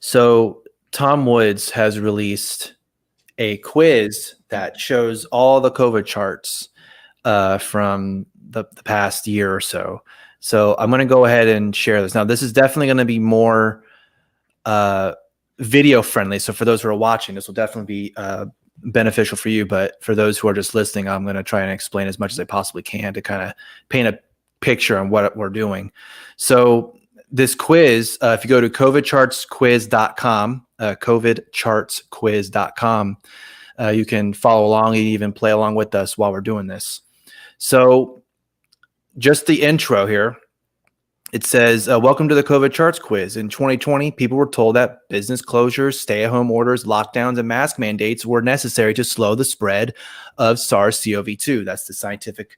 So Tom Woods has released a quiz that shows all the COVID charts from the past year or so. So I'm going to go ahead and share this. Now, this is definitely going to be more video friendly. So for those who are watching, this will definitely be beneficial for you. But for those who are just listening, I'm going to try and explain as much as I possibly can to kind of paint a picture on what we're doing. So this quiz, if you go to covidchartsquiz.com, covidchartsquiz.com, you can follow along and even play along with us while we're doing this. So just the intro here. It says, welcome to the COVID charts quiz. In 2020, people were told that business closures, stay-at-home orders, lockdowns, and mask mandates were necessary to slow the spread of SARS-CoV-2. That's the scientific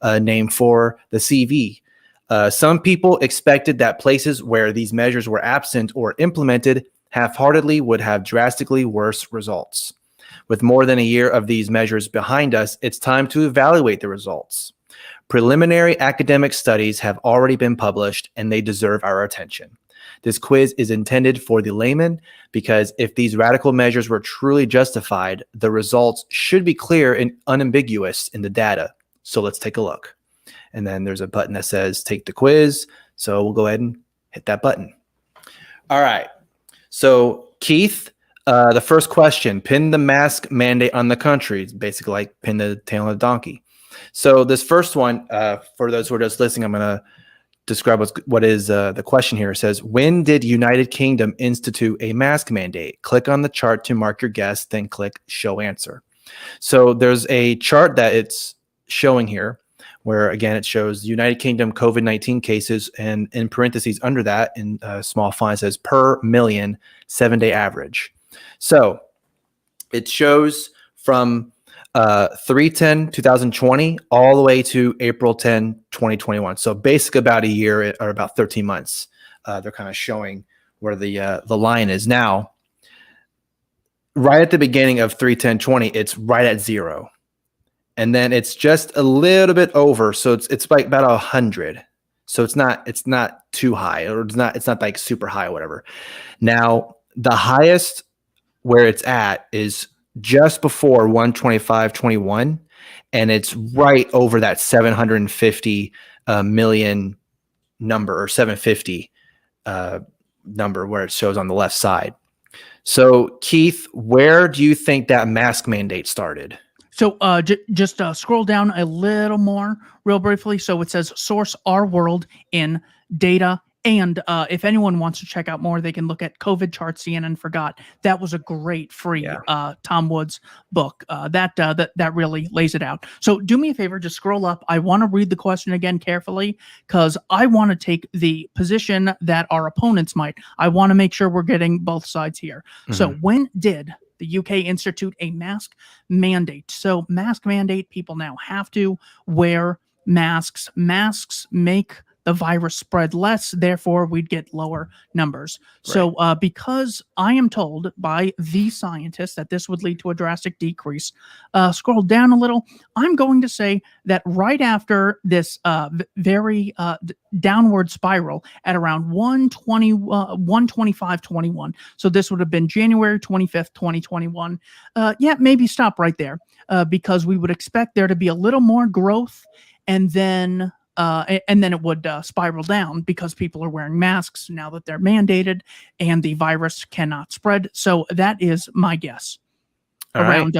name for the CV. Some people expected that places where these measures were absent or implemented half-heartedly would have drastically worse results. With more than a year of these measures behind us, it's time to evaluate the results. Preliminary academic studies have already been published, and they deserve our attention. This quiz is intended for the layman because if these radical measures were truly justified, the results should be clear and unambiguous in the data. So let's take a look. And then there's a button that says take the quiz. So we'll go ahead and hit that button. All right. So Keith, the first question, pin the mask mandate on the country. It's basically like pin the tail on a donkey. So this first one, for those who are just listening, I'm going to describe what is the question here. It says, when did United Kingdom institute a mask mandate? Click on the chart to mark your guess, then click show answer. So there's a chart that it's showing here where, again, it shows United Kingdom COVID-19 cases, and in parentheses under that, in small font, it says per million 7-day average. So it shows from 3/10/2020 all the way to April 10, 2021. So basically about a year or about 13 months. They're kind of showing where the line is now. Right at the beginning of 3/10/20, it's right at 0. And then it's just a little bit over. So it's like about 100. So it's not too high, or it's not like super high or whatever. Now, the highest where it's at is just before 125.21, and it's right over that 750 million number, or 750 number where it shows on the left side. So Keith, where do you think that mask mandate started? So just scroll down a little more real briefly. So it says source our world in data. And if anyone wants to check out more, they can look at COVID charts CNN Forgot. That was a great free Tom Woods book. That really lays it out. So do me a favor, just scroll up. I want to read the question again carefully because I want to take the position that our opponents might. I want to make sure we're getting both sides here. Mm-hmm. So when did the UK institute a mask mandate? So mask mandate, people now have to wear masks. Masks make the virus spread less, therefore we'd get lower numbers. Right. So because I am told by the scientists that this would lead to a drastic decrease, scroll down a little, I'm going to say that right after this very downward spiral at around 125.21, so this would have been January 25th, 2021, maybe stop right there because we would expect there to be a little more growth, and then it would spiral down because people are wearing masks now that they're mandated and the virus cannot spread. So that is my guess. Around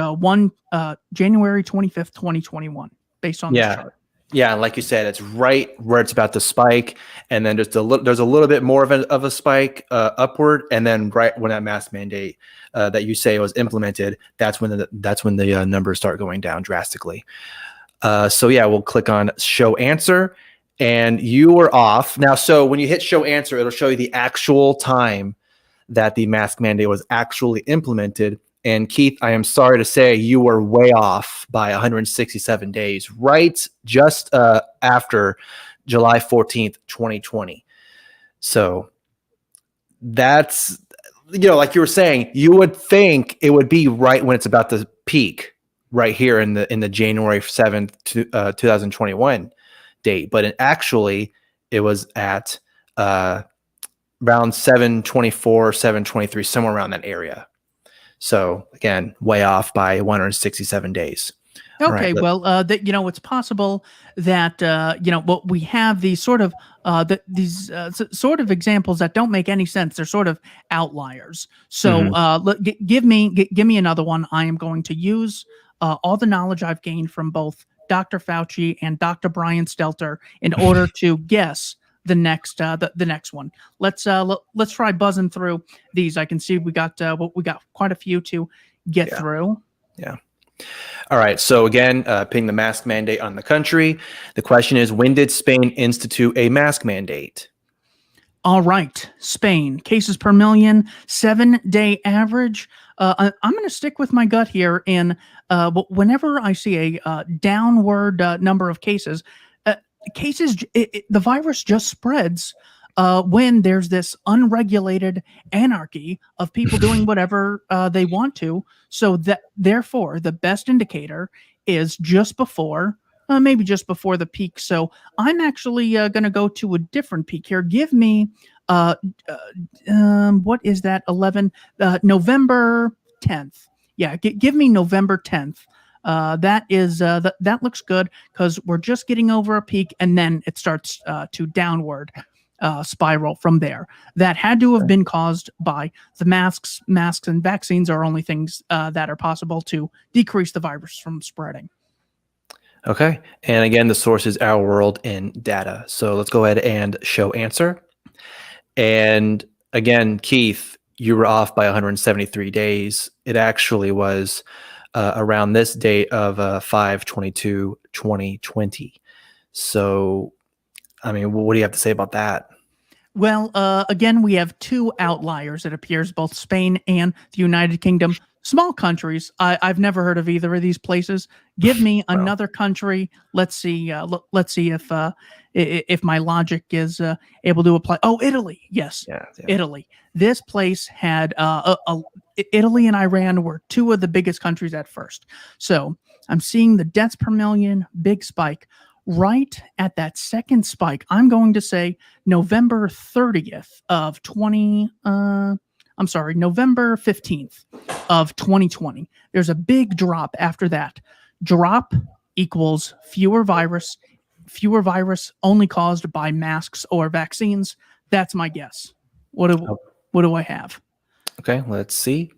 January 25th, 2021, based on this chart. Yeah, like you said, it's right where it's about to spike, and then there's a little bit more of a spike upward, and then right when that mask mandate that you say was implemented, that's when the numbers start going down drastically. We'll click on show answer, and you were off. Now, so when you hit show answer, it'll show you the actual time that the mask mandate was actually implemented. And Keith, I am sorry to say you were way off by 167 days, right just after July 14th, 2020. So that's, like you were saying, you would think it would be right when it's about to peak, right here in the January 7th, 2021 date. But actually, it was at around 724, 723, somewhere around that area. So again, way off by 167 days. All right. Okay, well, it's possible that what we have these sort of sort of examples that don't make any sense. They're sort of outliers. So, give me another one. I am going to use all the knowledge I've gained from both Dr. Fauci and Dr. Brian Stelter in order to guess the next one. Let's try buzzing through these. I can see we got quite a few to get through. Yeah. All right. So again, putting the mask mandate on the country. The question is, when did Spain institute a mask mandate? All right. Spain, cases per million, 7-day average. I'm going to stick with my gut here. And whenever I see a downward number of cases, the virus just spreads when there's this unregulated anarchy of people doing whatever they want to. So that therefore, the best indicator is just before, maybe just before the peak. So I'm actually going to go to a different peak here. Give me, what is that? November 10th. Yeah, give me November 10th. That looks good because we're just getting over a peak and then it starts to downward spiral from there. That had to have been caused by the masks. Masks and vaccines are only things that are possible to decrease the virus from spreading. Okay. And again, the source is Our World in Data. So let's go ahead and show answer. And again, Keith, you were off by 173 days. It actually was around this date of 5/22/2020. So, I mean, what do you have to say about that? Well, again, we have two outliers, it appears, both Spain and the United Kingdom. Small countries. I've never heard of either of these places. Give me another country. Let's see. Let's see if my logic is able to apply. Oh, Italy. Yes, Italy. This place had Italy and Iran were two of the biggest countries at first. So I'm seeing the deaths per million, big spike. Right at that second spike, I'm going to say November 30th of November 15th of 2020. There's a big drop after that. Drop equals fewer virus only caused by masks or vaccines. That's my guess. What do I have? Okay, let's see.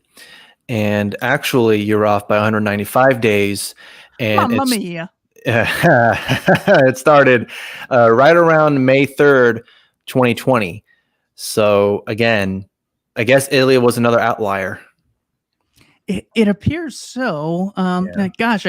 And actually, you're off by 195 days. And Mamma mia. It started right around May 3rd, 2020. So again, I guess Italy was another outlier. It appears so. Gosh,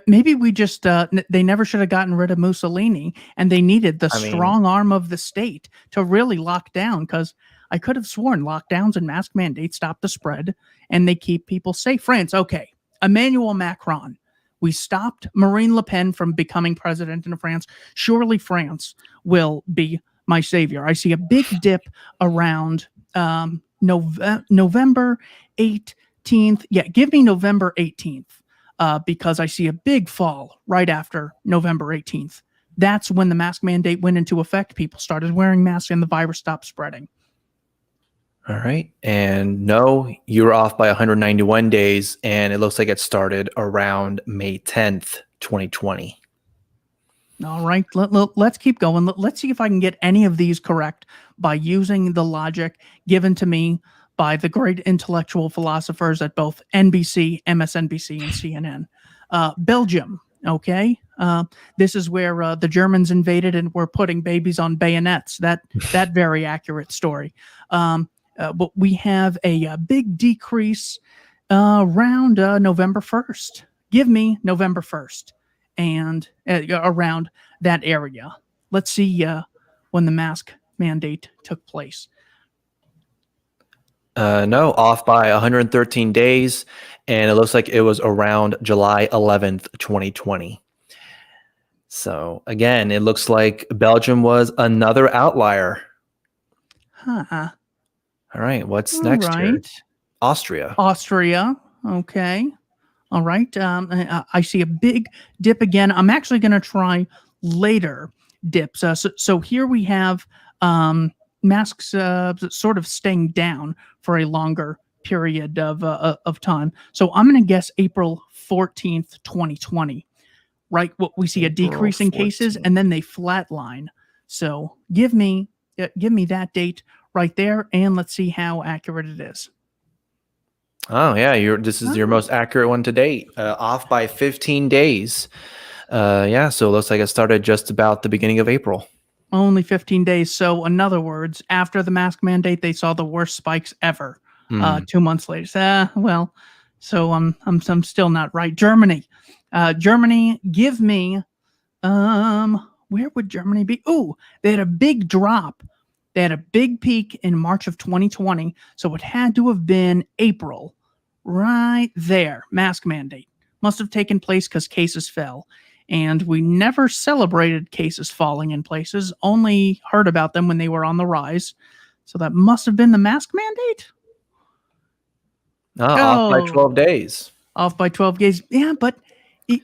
maybe we just they never should have gotten rid of Mussolini, and they needed the strong arm of the state to really lock down. Because I could have sworn lockdowns and mask mandates stop the spread, and they keep people safe. France, okay. Emmanuel Macron. We stopped Marine Le Pen from becoming president in France. Surely France will be my savior. I see a big dip around November 18th. Yeah, give me November 18th because I see a big fall right after November 18th. That's when the mask mandate went into effect. People started wearing masks and the virus stopped spreading. All right. And no, you were off by 191 days, and it looks like it started around May 10th, 2020. All right. Let's keep going. Let's see if I can get any of these correct by using the logic given to me by the great intellectual philosophers at both NBC, MSNBC, and CNN. Belgium. Okay. This is where the Germans invaded and were putting babies on bayonets. That very accurate story. But we have a big decrease around November 1st. Give me November 1st and around that area. Let's see when the mask mandate took place. No, off by 113 days, and it looks like it was around July 11th, 2020. So again, it looks like Belgium was another outlier. Huh. All right, what's next here? Austria. Okay. All right. I see a big dip again. I'm actually going to try later dips. So here we have masks sort of staying down for a longer period of time. So I'm going to guess April 14th, 2020. Right, what we see a decrease in cases, and then they flatline. So give me that date right there, and let's see how accurate it is. Oh yeah, this is your most accurate one to date. Off by 15 days. Yeah, so it looks like it started just about the beginning of April. Only 15 days. So in other words, after the mask mandate, they saw the worst spikes ever. 2 months later, well, so I'm still not right. Germany, give me, where would Germany be? Oh, they had a big drop. They had a big peak in March of 2020. So it had to have been April, right there. Mask mandate must have taken place because cases fell. And we never celebrated cases falling in places, only heard about them when they were on the rise. So that must have been the mask mandate. Off by 12 days. Off by 12 days. Yeah, but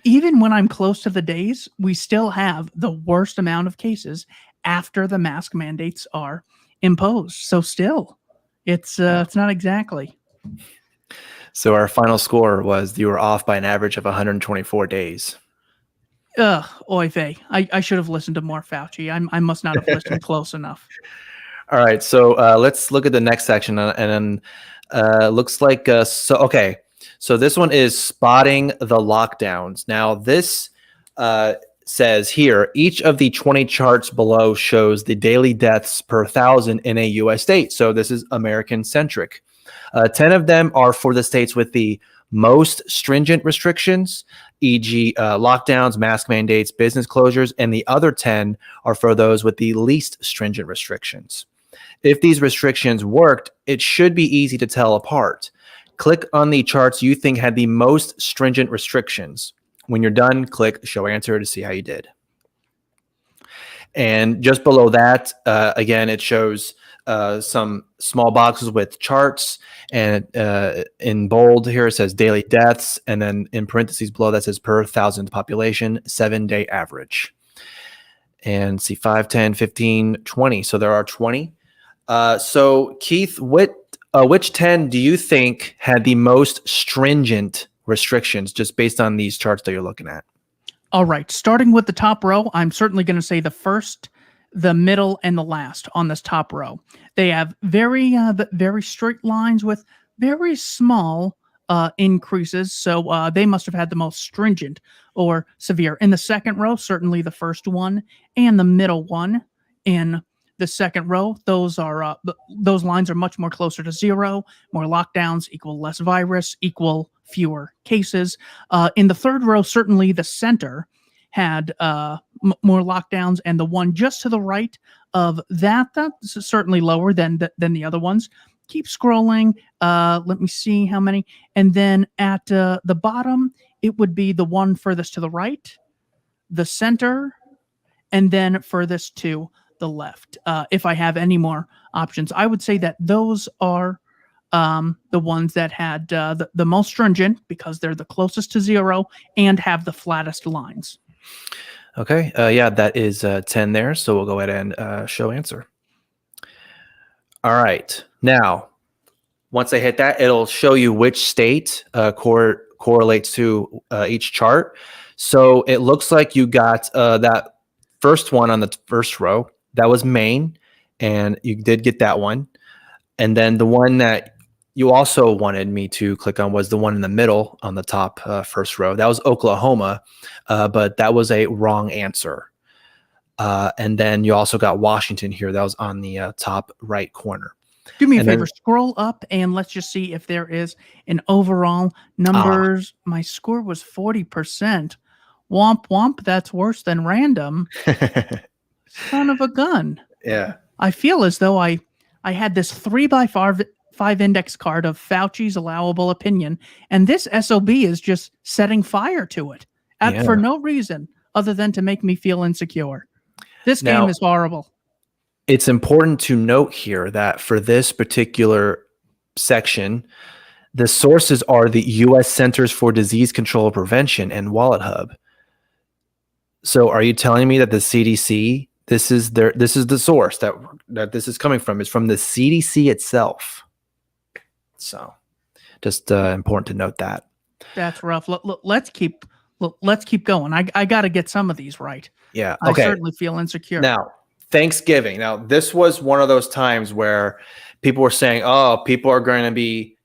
even when I'm close to the days, we still have the worst amount of cases after the mask mandates are imposed. So still, it's not exactly. So our final score was you were off by an average of 124 days. Oy vey. I should have listened to more Fauci. I must not have listened close enough. All right, so let's look at the next section, and then looks like okay. So this one is spotting the lockdowns. Now this says here, each of the 20 charts below shows the daily deaths per 1,000 in a U.S. state. So this is American centric. 10 of them are for the states with the most stringent restrictions, e.g. Lockdowns, mask mandates, business closures, and the other 10 are for those with the least stringent restrictions. If these restrictions worked, it should be easy to tell apart. Click on the charts you think had the most stringent restrictions. When you're done, click Show Answer to see how you did. And just below that, again, it shows some small boxes with charts, and in bold here it says daily deaths, and then in parentheses below that says per 1,000 population, 7-day average. And see 5, 10, 15, 20. So there are 20. So Keith, which 10 do you think had the most stringent restrictions just based on these charts that you're looking at? All right, starting with the top row, I'm certainly going to say the first, the middle, and the last on this top row. They have very straight lines with very small increases, so they must have had the most stringent or severe. In the second row, certainly the first one and the middle one. In the second row, those lines are much more closer to zero. More lockdowns equal less virus, equal fewer cases. In the third row, certainly the center had more lockdowns, and the one just to the right of that's certainly lower than the other ones. Keep scrolling. Let me see how many. And then at the bottom, it would be the one furthest to the right, the center, and then furthest to the left. If I have any more options, I would say that those are the ones that had the most stringent because they're the closest to zero and have the flattest lines. Okay. Yeah, that is 10 there. So we'll go ahead and show answer. All right. Now, once I hit that, it'll show you which state correlates to each chart. So it looks like you got that first one on the first row. That was Maine, and you did get that one. And then the one that you also wanted me to click on was the one in the middle on the top first row. That was Oklahoma, but that was a wrong answer. And then you also got Washington here. That was on the top right corner. Do me a favor, scroll up and let's just see if there is an overall numbers. My score was 40%. Womp womp, that's worse than random. Son of a gun. Yeah. I feel as though I had this 3x5 index card of Fauci's allowable opinion, and this SOB is just setting fire to it for no reason other than to make me feel insecure. This game is horrible. It's important to note here that for this particular section, the sources are the U.S. Centers for Disease Control and Prevention and Wallet Hub. So are you telling me that the CDC, This is the source that this is coming from. It's from the CDC itself. So just important to note that. That's rough. Let's keep going. I got to get some of these right. Yeah. Okay. I certainly feel insecure. Now, Thanksgiving. Now, this was one of those times where people were saying, oh, people are going to be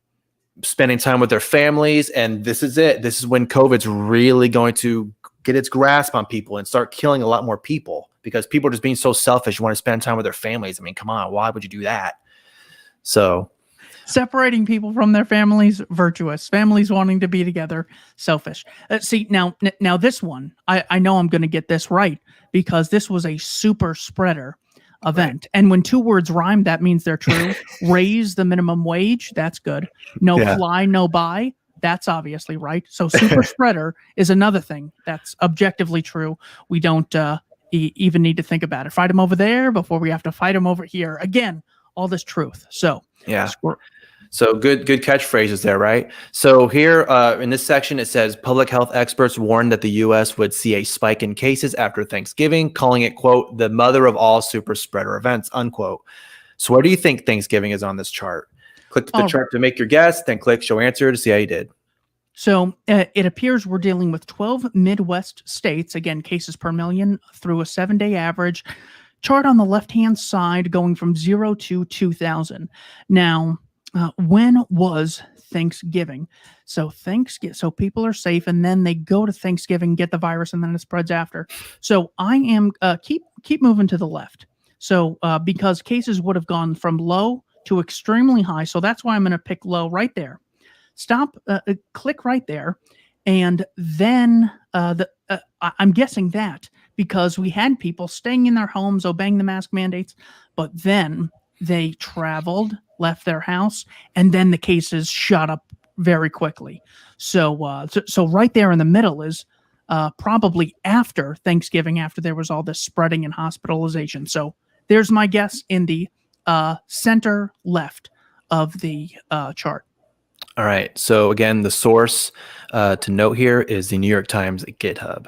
spending time with their families. And this is it. This is when COVID's really going to get its grasp on people and start killing a lot more people because people are just being so selfish. You want to spend time with their families. I mean, come on. Why would you do that? So separating people from their families, virtuous. Families wanting to be together, selfish. See, now this one, I know I'm going to get this right because this was a super spreader event. Right. And when two words rhyme, that means they're true. Raise the minimum wage. That's good. No fly, no buy. That's obviously right. So super spreader is another thing that's objectively true. We don't even need to think about it. Fight them over there before we have to fight them over here. Again, all this truth. So yeah. So good catchphrases there, right? So here in this section, it says public health experts warned that the U.S. would see a spike in cases after Thanksgiving, calling it, quote, the mother of all super spreader events, unquote. So where do you think Thanksgiving is on this chart? Click the chart to make your guess, then click show answer to see how you did. So it appears we're dealing with 12 Midwest states, again, cases per million through a 7-day average. Chart on the left-hand side going from 0 to 2,000. Now, when was Thanksgiving? So people are safe, and then they go to Thanksgiving, get the virus, and then it spreads after. So I am keep moving to the left. So because cases would have gone from low to extremely high, so that's why I'm going to pick low right there. Stop, click right there, and then I'm guessing that because we had people staying in their homes, obeying the mask mandates, but then they traveled, left their house, and then the cases shot up very quickly. So right there in the middle is probably after Thanksgiving, after there was all this spreading and hospitalization. So there's my guess in the center left of the chart. All right. So again, the source to note here is the New York Times GitHub.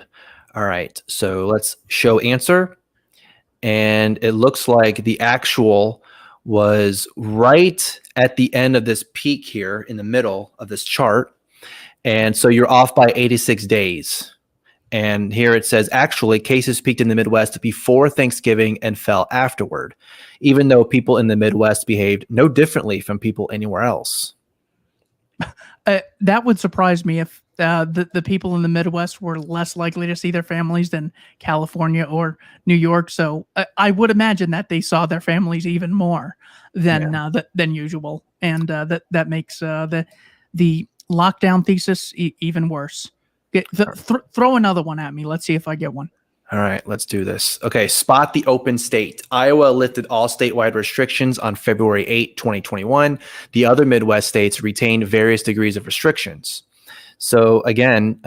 All right. So let's show answer. And it looks like the actual was right at the end of this peak here in the middle of this chart. And so you're off by 86 days. And here it says, actually, cases peaked in the Midwest before Thanksgiving and fell afterward, even though people in the Midwest behaved no differently from people anywhere else. That would surprise me if the people in the Midwest were less likely to see their families than California or New York. So I would imagine that they saw their families even more than usual, and that makes the lockdown thesis even worse. Throw another one at me. Let's see if I get one. All right, let's do this. Okay, spot the open state. Iowa lifted all statewide restrictions on February 8, 2021. The other Midwest states retained various degrees of restrictions. So again,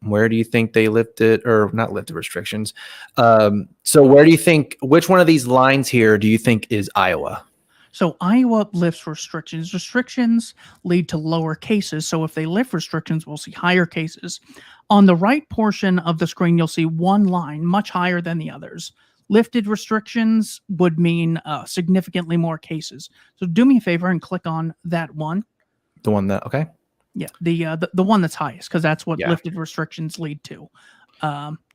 where do you think they lifted or not lifted restrictions? So where do you think, which one of these lines here do you think is Iowa? So Iowa lifts restrictions. Restrictions lead to lower cases. So if they lift restrictions, we'll see higher cases. On the right portion of the screen, you'll see one line much higher than the others. Lifted restrictions would mean significantly more cases. So do me a favor and click on that one. The one that, okay. Yeah, the one that's highest, because that's what lifted restrictions lead to.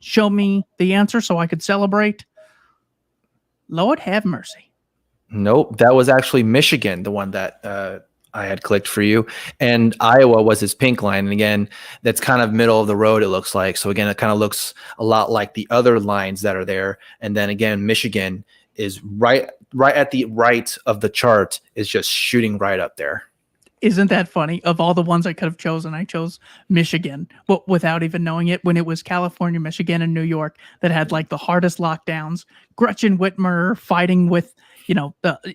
Show me the answer so I could celebrate. Lord have mercy. Nope, that was actually Michigan, the one that I had clicked for you. And Iowa was this pink line. And again, that's kind of middle of the road, it looks like. So again, it kind of looks a lot like the other lines that are there. And then again, Michigan is right at the right of the chart, is just shooting right up there. Isn't that funny? Of all the ones I could have chosen, I chose Michigan without even knowing it, when it was California, Michigan, and New York that had like the hardest lockdowns. Gretchen Whitmer fighting with,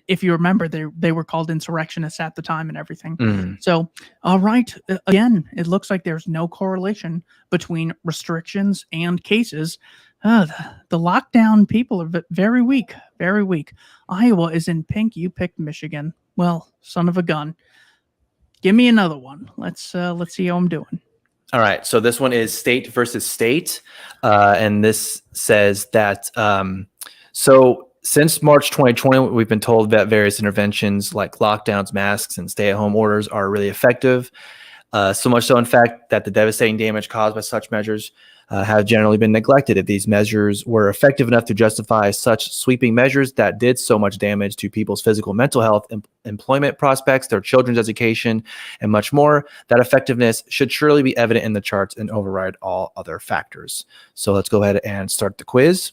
if you remember, they were called insurrectionists at the time and everything. So, all right. Again, it looks like there's no correlation between restrictions and cases. The lockdown people are very weak, very weak. Iowa is in pink. You picked Michigan. Well, son of a gun. Give me another one. Let's see how I'm doing. All right. So this one is state versus state. And this says that so since March 2020, we've been told that various interventions like lockdowns, masks, and stay-at-home orders are really effective. So much so, in fact, that the devastating damage caused by such measures have generally been neglected. If these measures were effective enough to justify such sweeping measures that did so much damage to people's physical, mental health, employment prospects, their children's education, and much more, that effectiveness should surely be evident in the charts and override all other factors. So let's go ahead and start the quiz.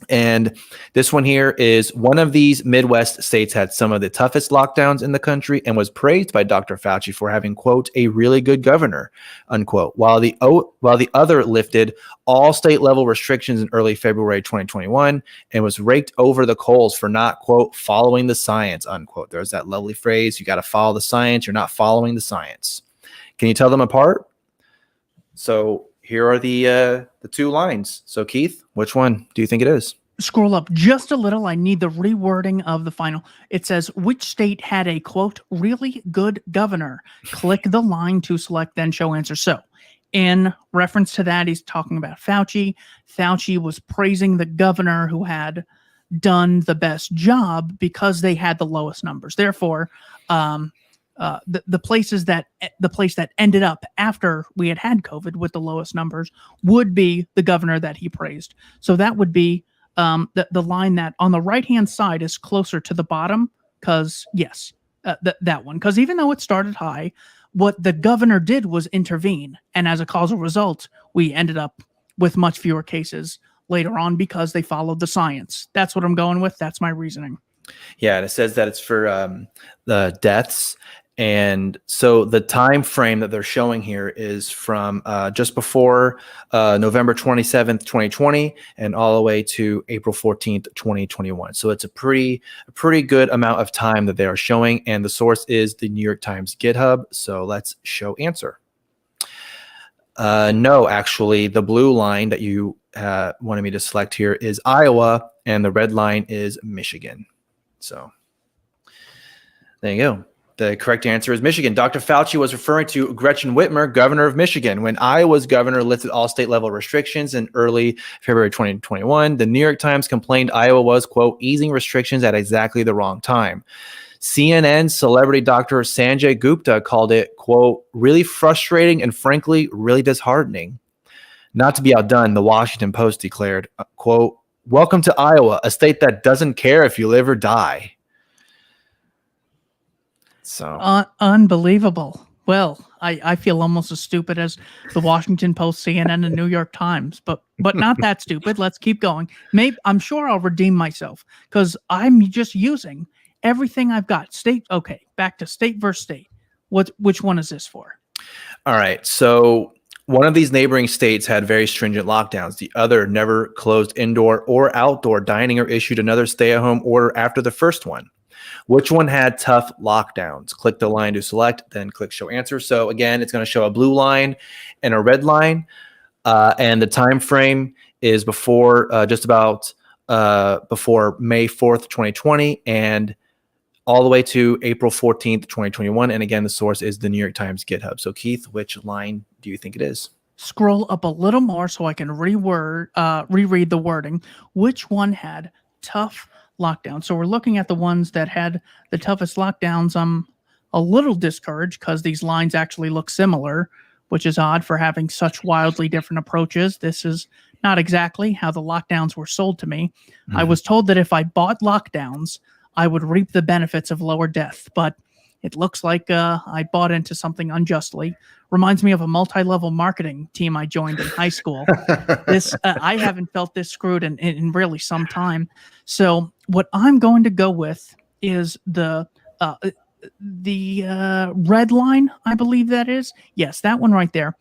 And this one here is one of these Midwest states had some of the toughest lockdowns in the country and was praised by Dr. Fauci for having, quote, a really good governor, unquote, while the other lifted all state level restrictions in early February 2021 and was raked over the coals for not, quote, following the science, unquote. There's that lovely phrase, you got to follow the science, you're not following the science. Can you tell them apart? So here are the two lines. So Keith, which one do you think it is? Scroll up just a little. I need the rewording of the final. It says, which state had a, quote, really good governor? Click the line to select, then show answer. So in reference to that, he's talking about Fauci. Fauci was praising the governor who had done the best job because they had the lowest numbers. Therefore, the place that ended up after we had COVID with the lowest numbers would be the governor that he praised. So that would be the line that on the right hand side is closer to the bottom, because yes, that one, because even though it started high, what the governor did was intervene, and as a causal result, we ended up with much fewer cases later on because they followed the science. That's what I'm going with. That's my reasoning. Yeah, and it says that it's for the deaths. And so the time frame that they're showing here is from just before November 27th, 2020, and all the way to April 14th, 2021. So it's a pretty good amount of time that they are showing. And the source is the New York Times GitHub. So let's show answer. No, actually, the blue line that you wanted me to select here is Iowa, and the red line is Michigan. So there you go. The correct answer is Michigan. Dr. Fauci was referring to Gretchen Whitmer, governor of Michigan. When Iowa's governor lifted all state level restrictions in early February 2021, the New York Times complained Iowa was, quote, easing restrictions at exactly the wrong time. CNN celebrity Dr. Sanjay Gupta called it, quote, really frustrating and frankly, really disheartening. Not to be outdone, the Washington Post declared, quote, welcome to Iowa, a state that doesn't care if you live or die. So Unbelievable. Well, I feel almost as stupid as the Washington Post, CNN, and New York Times, but not that stupid. Let's keep going. Maybe I'm sure I'll redeem myself because I'm just using everything I've got. State. Okay, back to state versus state. Which one is this for? All right. So one of these neighboring states had very stringent lockdowns. The other never closed indoor or outdoor dining or issued another stay-at-home order after the first one. Which one had tough lockdowns? Click the line to select, then click show answer. So again, it's going to show a blue line and a red line, and the time frame is before before May 4th, 2020, and all the way to April 14th, 2021. And again, the source is the New York Times GitHub. So Keith, which line do you think it is? Scroll up a little more so I can reread the wording. Which one had tough lockdown? So we're looking at the ones that had the toughest lockdowns. I'm a little discouraged because these lines actually look similar, which is odd for having such wildly different approaches. This is not exactly how the lockdowns were sold to me. Mm-hmm. I was told that if I bought lockdowns, I would reap the benefits of lower death, but it looks like I bought into something unjustly. Reminds me of a multi-level marketing team I joined in high school. I haven't felt this screwed in really some time. So what I'm going to go with is the red line, I believe that is. Yes, that one right there.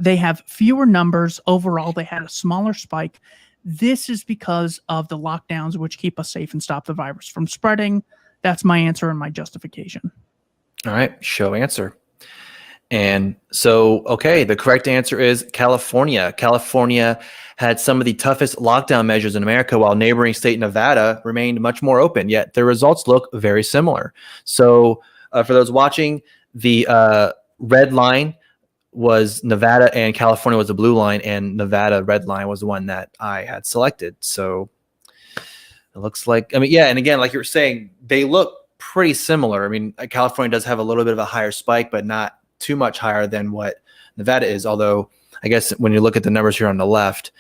They have fewer numbers overall. They had a smaller spike. This is because of the lockdowns, which keep us safe and stop the virus from spreading. That's my answer and my justification. All right, show answer. And so, okay, the correct answer is California. California had some of the toughest lockdown measures in America, while neighboring state Nevada remained much more open, yet their results look very similar. So for those watching, the red line was Nevada, and California was the blue line, and Nevada red line was the one that I had selected. So it looks like, I mean, yeah. And again, like you were saying, they look pretty similar. I mean, California does have a little bit of a higher spike, but not too much higher than what Nevada is. Although I guess when you look at the numbers here on the left,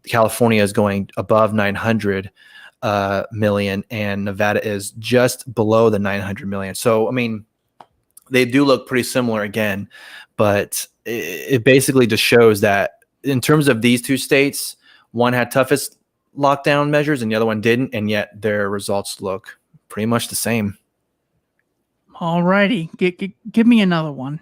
California is going above 900 million, and Nevada is just below the 900 million. So, I mean, they do look pretty similar again, but it basically just shows that in terms of these two states, one had toughest lockdown measures and the other one didn't, and yet their results look pretty much the same. All righty. Give me another one.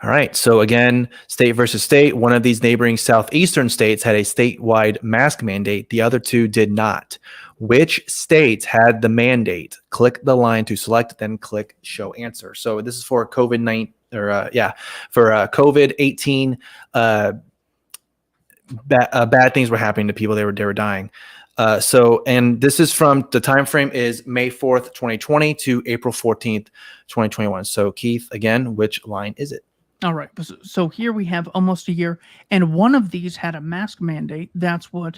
All right. So again, state versus state. One of these neighboring southeastern states had a statewide mask mandate. The other two did not. Which states had the mandate? Click the line to select, then click show answer. So this is for COVID-19 for COVID-18. Bad things were happening to people. They were dying. And this is from, the time frame is May 4th, 2020 to April 14th, 2021. So Keith, again, which line is it? All right. So here we have almost a year, and one of these had a mask mandate. That's what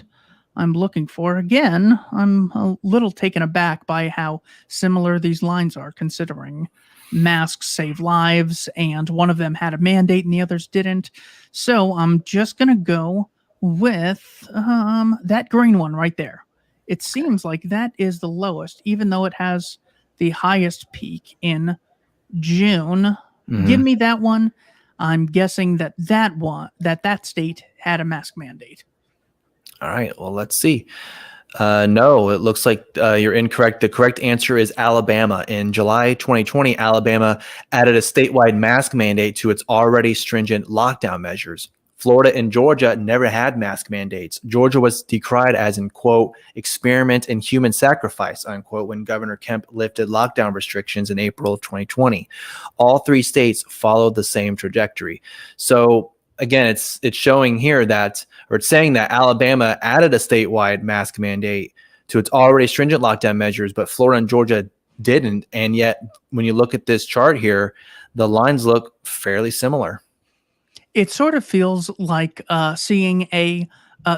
I'm looking for. Again, I'm a little taken aback by how similar these lines are, considering masks save lives, and one of them had a mandate and the others didn't. So I'm just going to go with that green one right there. It seems like that is the lowest, even though it has the highest peak in June. Mm-hmm. Give me that one. I'm guessing that state had a mask mandate. All right. Well, let's see. No, it looks like you're incorrect. The correct answer is Alabama. In July 2020, Alabama added a statewide mask mandate to its already stringent lockdown measures. Florida and Georgia never had mask mandates. Georgia was decried as, in quote, experiment in human sacrifice, unquote, when Governor Kemp lifted lockdown restrictions in April of 2020. All three states followed the same trajectory. So again, it's showing here that, or it's saying that Alabama added a statewide mask mandate to its already stringent lockdown measures, but Florida and Georgia didn't. And yet, when you look at this chart here, the lines look fairly similar. It sort of feels like seeing a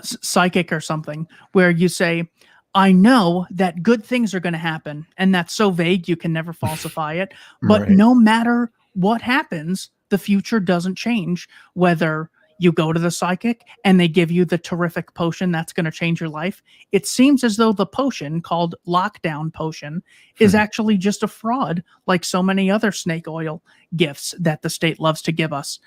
psychic or something, where you say, I know that good things are going to happen, and that's so vague you can never falsify it. But Right. No matter what happens, the future doesn't change, whether you go to the psychic and they give you the terrific potion that's going to change your life. It seems as though the potion, called lockdown potion, is actually just a fraud, like so many other snake oil gifts that the state loves to give us.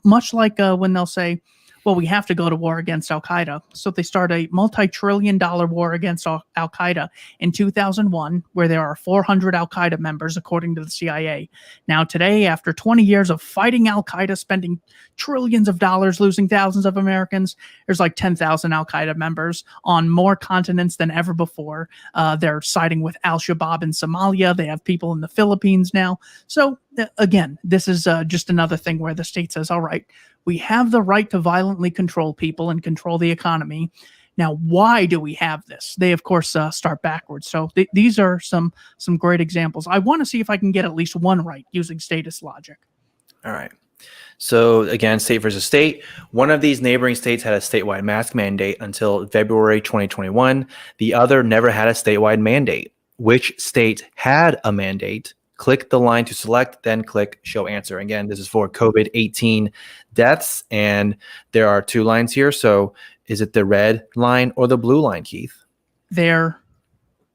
Much like when they'll say, well, we have to go to war against Al-Qaeda. So they start a multi-trillion-dollar war against Al-Qaeda in 2001, where there are 400 Al-Qaeda members, according to the CIA. Now today, after 20 years of fighting Al-Qaeda, spending trillions of dollars, losing thousands of Americans, there's like 10,000 Al-Qaeda members on more continents than ever before. They're siding with Al-Shabaab in Somalia. They have people in the Philippines now. So again, this is just another thing where the state says, all right, we have the right to violently control people and control the economy. Now, why do we have this? They, of course, start backwards. So these are some great examples. I want to see if I can get at least one right using status logic. All right. So again, state versus state. One of these neighboring states had a statewide mask mandate until February 2021. The other never had a statewide mandate. Which state had a mandate? Click the line to select, then click show answer. Again, this is for COVID-18 deaths, and there are two lines here. So is it the red line or the blue line, Keith? There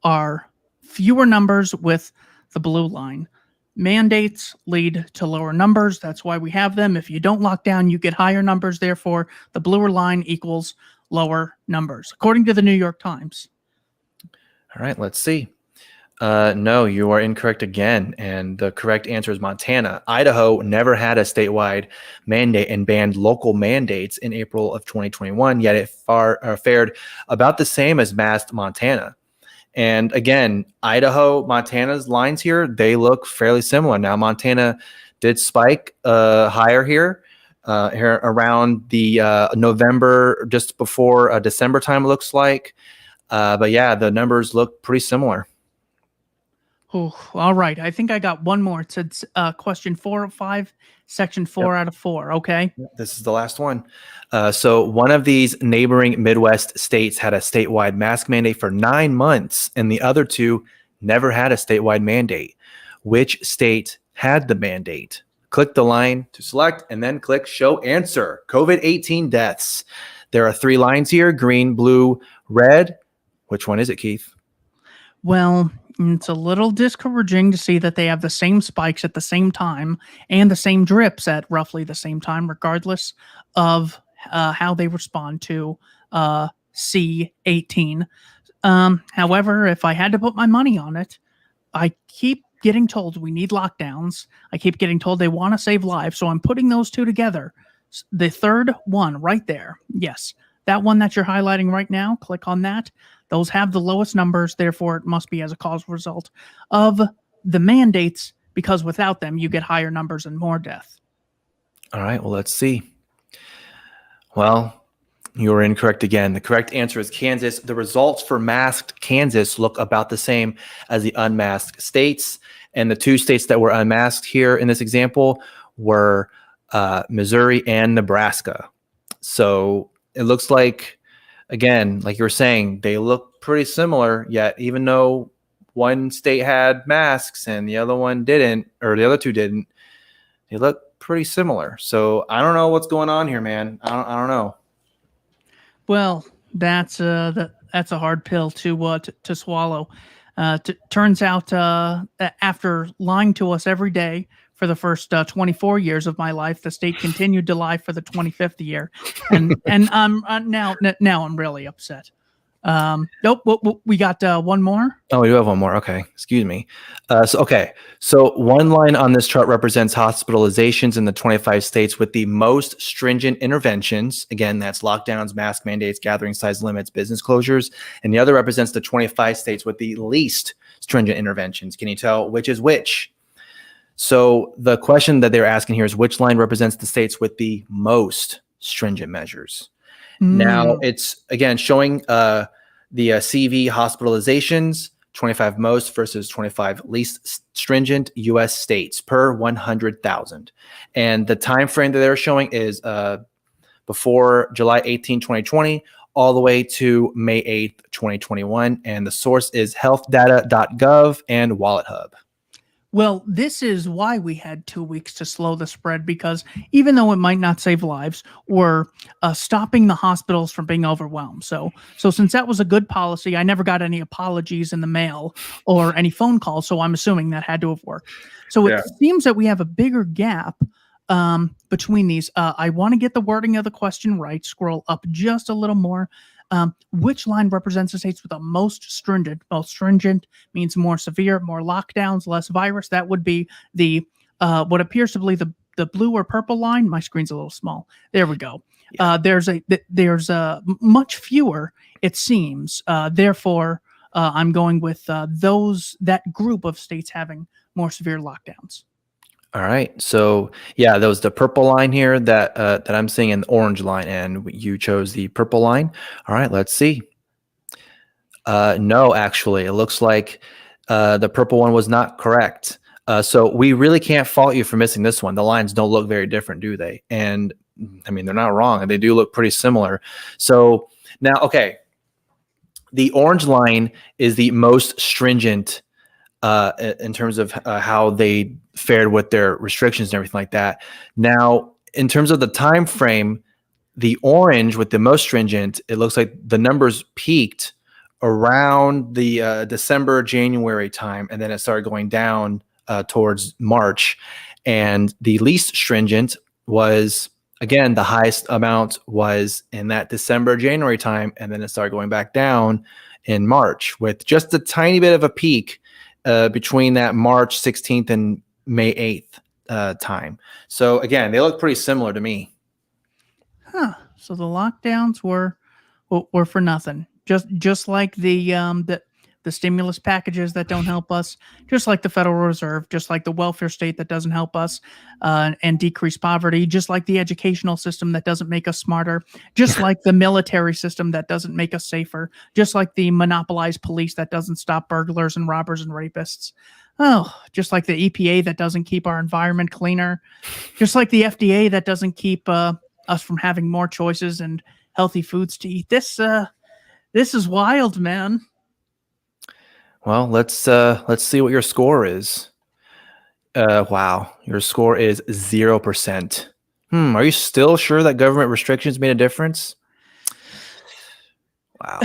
are fewer numbers with the blue line. Mandates lead to lower numbers. That's why we have them. If you don't lock down, you get higher numbers. Therefore, the bluer line equals lower numbers, according to the New York Times. All right, let's see. No, you are incorrect again. And the correct answer is Montana. Idaho never had a statewide mandate and banned local mandates in April of 2021, yet it fared about the same as masked Montana. And again, Idaho, Montana's lines here, they look fairly similar. Now, Montana did spike higher here around the November, just before December time, looks like. But yeah, the numbers look pretty similar. Oh, all right. I think I got one more. It said question 4 of 5, section 4 out of 4. Okay. This is the last one. So one of these neighboring Midwest states had a statewide mask mandate for 9 months, and the other two never had a statewide mandate. Which state had the mandate? Click the line to select, and then click Show Answer. COVID-18 deaths. There are 3 lines here: green, blue, red. Which one is it, Keith? Well, it's a little discouraging to see that they have the same spikes at the same time and the same drips at roughly the same time, regardless of how they respond to C18. However, if I had to put my money on it, I keep getting told we need lockdowns. I keep getting told they want to save lives. So I'm putting those two together. The third one right there. Yes, that one that you're highlighting right now, click on that. Those have the lowest numbers. Therefore, it must be as a causal result of the mandates, because without them, you get higher numbers and more death. All right, well, let's see. Well, you are incorrect again. The correct answer is Kansas. The results for masked Kansas look about the same as the unmasked states. And the 2 states that were unmasked here in this example were Missouri and Nebraska. So it looks like, again, like you were saying, they look pretty similar, yet even though one state had masks and the other one didn't, or the other 2 didn't, they look pretty similar. So I don't know what's going on here, man. I don't know. Well, that's a hard pill to swallow. Turns out, after lying to us every day for the first 24 years of my life, the state continued to lie for the 25th year, and I'm now I'm really upset. Nope. We got one more. Oh, we do have one more. Okay. Excuse me. So one line on this chart represents hospitalizations in the 25 states with the most stringent interventions. Again, that's lockdowns, mask mandates, gathering size limits, business closures. And the other represents the 25 states with the least stringent interventions. Can you tell which is which? So the question that they're asking here is, which line represents the states with the most stringent measures? Now it's, again, showing the CV hospitalizations, 25 most versus 25 least stringent U.S. states per 100,000. And the time frame that they're showing is before July 18, 2020, all the way to May 8th, 2021. And the source is healthdata.gov and WalletHub. Well, this is why we had 2 weeks to slow the spread, because even though it might not save lives, we're stopping the hospitals from being overwhelmed. So since that was a good policy, I never got any apologies in the mail or any phone calls. So I'm assuming that had to have worked. So it seems that we have a bigger gap between these. I want to get the wording of the question right. Scroll up just a little more. Which line represents the states with the most stringent? Most stringent means more severe, more lockdowns, less virus. That would be the what appears to be the blue or purple line. My screen's a little small. There we go. Yeah. There's much fewer, it seems. Therefore, I'm going with that group of states having more severe lockdowns. All right. So yeah, that was the purple line here that I'm seeing, in the orange line, and you chose the purple line. All right, let's see. No, actually, it looks like the purple one was not correct. So we really can't fault you for missing this one. The lines don't look very different, do they? And I mean, they're not wrong, and they do look pretty similar. So now, okay, the orange line is the most stringent in terms of how they fared with their restrictions and everything like that. Now, in terms of the time frame, the orange with the most stringent, it looks like the numbers peaked around the December, January time, and then it started going down towards March. And the least stringent was, again, the highest amount was in that December, January time, and then it started going back down in March, with just a tiny bit of a peak between that March 16th and May 8th time. So again, they look pretty similar to me. Huh. So the lockdowns were for nothing. Just like the the stimulus packages that don't help us, just like the Federal Reserve, just like the welfare state that doesn't help us and decrease poverty, just like the educational system that doesn't make us smarter, just like the military system that doesn't make us safer, just like the monopolized police that doesn't stop burglars and robbers and rapists. Oh, just like the EPA that doesn't keep our environment cleaner, just like the FDA that doesn't keep us from having more choices and healthy foods to eat. This is wild, man. Well, let's see what your score is. Wow, your score is 0%. Are you still sure that government restrictions made a difference? Wow.